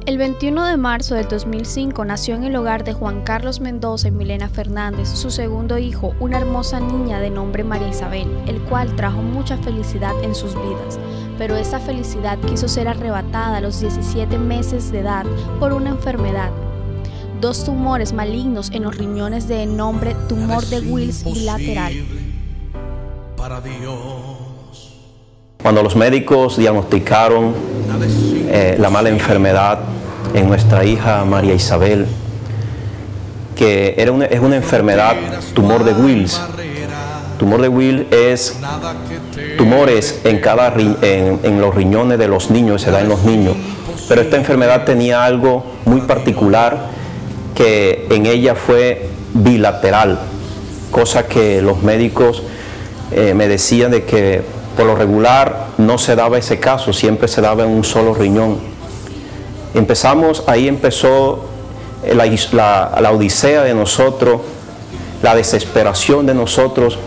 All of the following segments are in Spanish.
El 21 de marzo del 2005 nació en el hogar de Juan Carlos Mendoza y Milena Fernández su segundo hijo, una hermosa niña de nombre María Isabel, el cual trajo mucha felicidad en sus vidas. Pero esa felicidad quiso ser arrebatada a los 17 meses de edad por una enfermedad. 2 tumores malignos en los riñones de nombre tumor de Wills bilateral. Para Dios. Cuando los médicos diagnosticaron la mala enfermedad en nuestra hija María Isabel, que es una enfermedad, tumor de Wills. Tumor de Wills es tumores en los riñones de los niños, se da en los niños. Pero esta enfermedad tenía algo muy particular, que en ella fue bilateral, cosa que los médicos me decían de que por lo regular no se daba ese caso, siempre se daba en un solo riñón. Ahí empezó la odisea de nosotros, la desesperación de nosotros,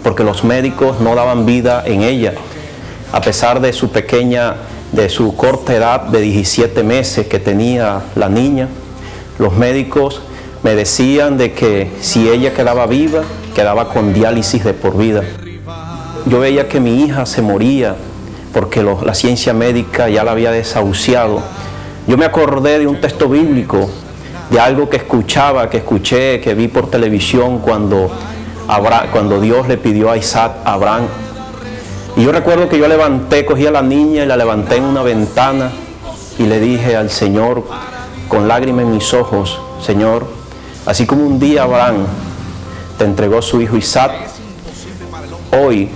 porque los médicos no daban vida en ella. A pesar de su corta edad de 17 meses que tenía la niña, los médicos me decían de que si ella quedaba viva, quedaba con diálisis de por vida. Yo veía que mi hija se moría porque la ciencia médica ya la había desahuciado. Yo me acordé de un texto bíblico, de algo que escuché, que vi por televisión cuando Dios le pidió a Isaac a Abraham. Y yo recuerdo que yo cogí a la niña y la levanté en una ventana y le dije al Señor, con lágrimas en mis ojos: Señor, así como un día Abraham te entregó su hijo Isaac, hoy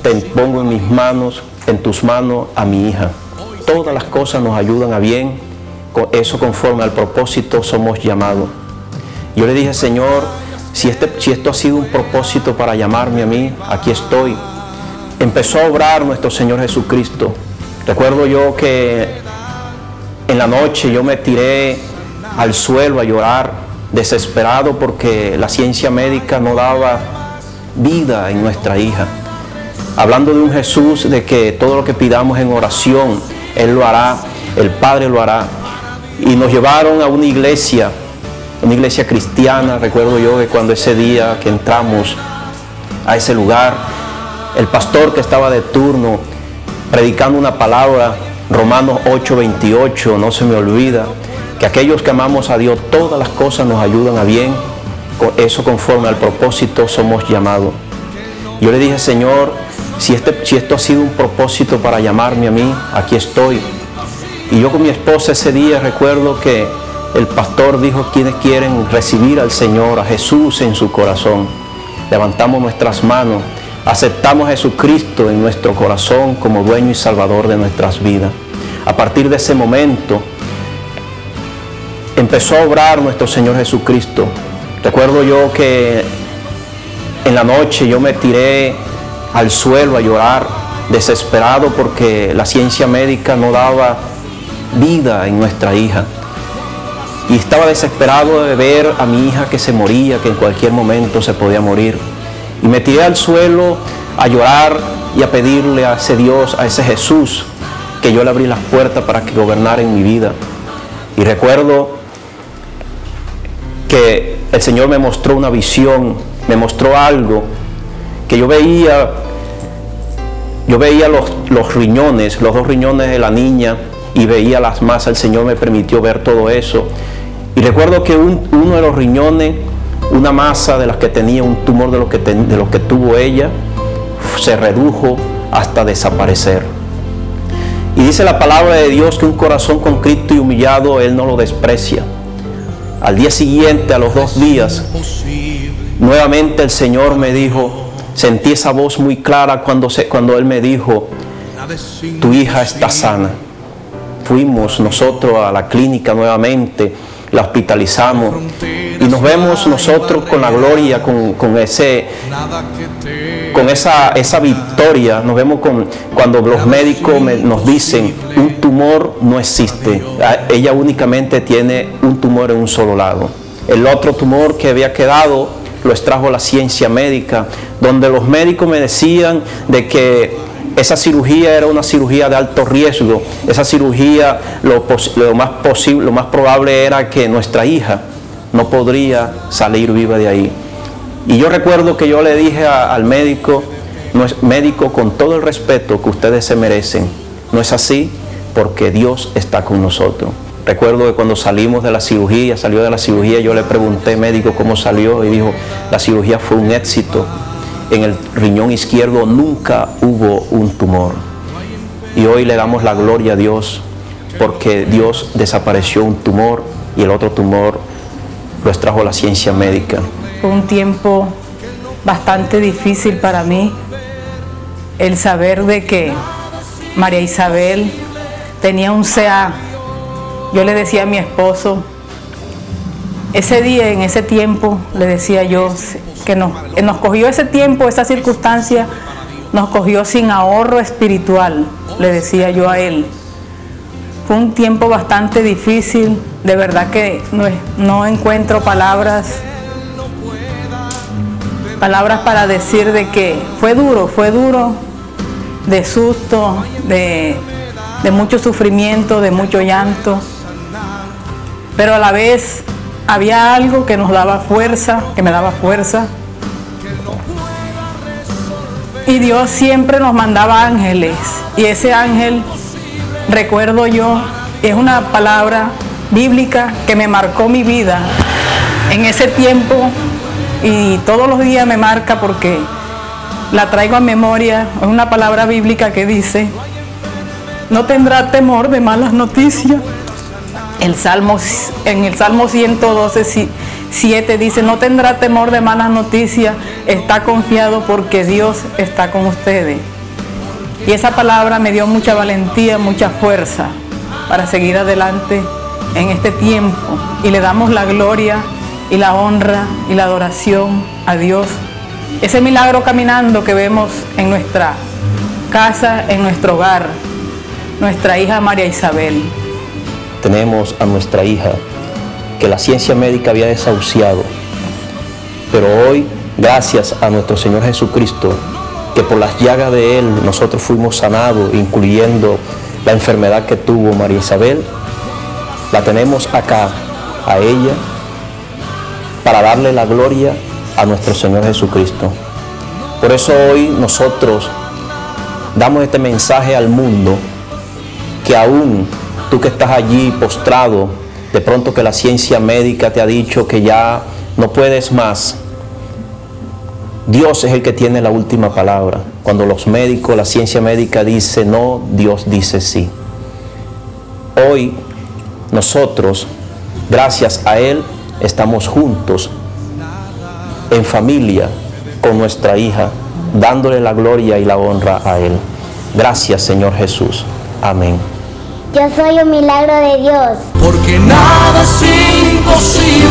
te pongo en tus manos a mi hija. Todas las cosas nos ayudan a bien, eso conforme al propósito somos llamados. Yo le dije: Señor, si esto ha sido un propósito para llamarme a mí, aquí estoy. Empezó a obrar nuestro Señor Jesucristo. Recuerdo yo que en la noche yo me tiré al suelo a llorar, desesperado porque la ciencia médica no daba vida en nuestra hija. Hablando de un Jesús de que todo lo que pidamos en oración, Él lo hará, el Padre lo hará. Y nos llevaron a una iglesia cristiana. Recuerdo yo que cuando ese día que entramos a ese lugar, el pastor que estaba de turno predicando una palabra, Romanos 8:28, no se me olvida, que aquellos que amamos a Dios, todas las cosas nos ayudan a bien, eso conforme al propósito somos llamados. Yo le dije: Señor, si esto ha sido un propósito para llamarme a mí, aquí estoy. Y yo con mi esposa ese día recuerdo que el pastor dijo: quienes quieren recibir al Señor, a Jesús en su corazón. Levantamos nuestras manos, aceptamos a Jesucristo en nuestro corazón como dueño y salvador de nuestras vidas. A partir de ese momento empezó a obrar nuestro Señor Jesucristo. Recuerdo yo que en la noche yo me tiré al suelo a llorar, desesperado porque la ciencia médica no daba vida en nuestra hija. Y estaba desesperado de ver a mi hija que se moría, que en cualquier momento se podía morir. Y me tiré al suelo a llorar y a pedirle a ese Dios, a ese Jesús, que yo le abrí las puertas para que gobernara en mi vida. Y recuerdo que el Señor me mostró una visión, me mostró algo que yo veía los riñones, los 2 riñones de la niña, y veía las masas. El Señor me permitió ver todo eso. Y recuerdo que uno de los riñones, una masa de las que tenía, un tumor de lo que tuvo ella, se redujo hasta desaparecer. Y dice la palabra de Dios que un corazón contrito y humillado Él no lo desprecia. Al día siguiente, a los 2 días, nuevamente el Señor me dijo, sentí esa voz muy clara cuando Él me dijo: tu hija está sana. Fuimos nosotros a la clínica nuevamente, la hospitalizamos y nos vemos nosotros con la gloria, con esa victoria. Nos vemos cuando los médicos nos dicen: un tumor no existe, ella únicamente tiene un tumor en un solo lado. El otro tumor que había quedado lo extrajo la ciencia médica, donde los médicos me decían de que esa cirugía era una cirugía de alto riesgo. Esa cirugía, lo más probable era que nuestra hija no podría salir viva de ahí. Y yo recuerdo que yo le dije al médico, no es médico, con todo el respeto que ustedes se merecen, no es así, porque Dios está con nosotros. Recuerdo que cuando salió de la cirugía, yo le pregunté, médico, ¿cómo salió? Y dijo, la cirugía fue un éxito. En el riñón izquierdo nunca hubo un tumor. Y hoy le damos la gloria a Dios, porque Dios desapareció un tumor y el otro tumor lo extrajo la ciencia médica. Fue un tiempo bastante difícil para mí, el saber de que María Isabel tenía un CA. Yo le decía a mi esposo, ese día, en ese tiempo, le decía yo, que nos cogió ese tiempo, esa circunstancia, nos cogió sin ahorro espiritual, le decía yo a él. Fue un tiempo bastante difícil, de verdad que no encuentro palabras para decir de que fue duro, de susto, de mucho sufrimiento, de mucho llanto, pero a la vez había algo que nos daba fuerza, que me daba fuerza. Y Dios siempre nos mandaba ángeles. Y ese ángel, recuerdo yo, es una palabra bíblica que me marcó mi vida en ese tiempo. Y todos los días me marca porque la traigo a memoria. Es una palabra bíblica que dice, no tendrá temor de malas noticias. En el Salmo 112, 7 dice, no tendrá temor de malas noticias, está confiado porque Dios está con ustedes. Y esa palabra me dio mucha valentía, mucha fuerza para seguir adelante en este tiempo. Y le damos la gloria y la honra y la adoración a Dios. Ese milagro caminando que vemos en nuestra casa, en nuestro hogar, nuestra hija María Isabel. Tenemos a nuestra hija que la ciencia médica había desahuciado, pero hoy, gracias a nuestro Señor Jesucristo, que por las llagas de Él nosotros fuimos sanados, incluyendo la enfermedad que tuvo María Isabel, la tenemos acá, a ella, para darle la gloria a nuestro Señor Jesucristo. Por eso hoy nosotros damos este mensaje al mundo, que aún tú que estás allí postrado, de pronto que la ciencia médica te ha dicho que ya no puedes más, Dios es el que tiene la última palabra. Cuando los médicos, la ciencia médica dice no, Dios dice sí. Hoy nosotros, gracias a Él, estamos juntos, en familia, con nuestra hija, dándole la gloria y la honra a Él. Gracias, Señor Jesús. Amén. Yo soy un milagro de Dios. Porque nada es imposible.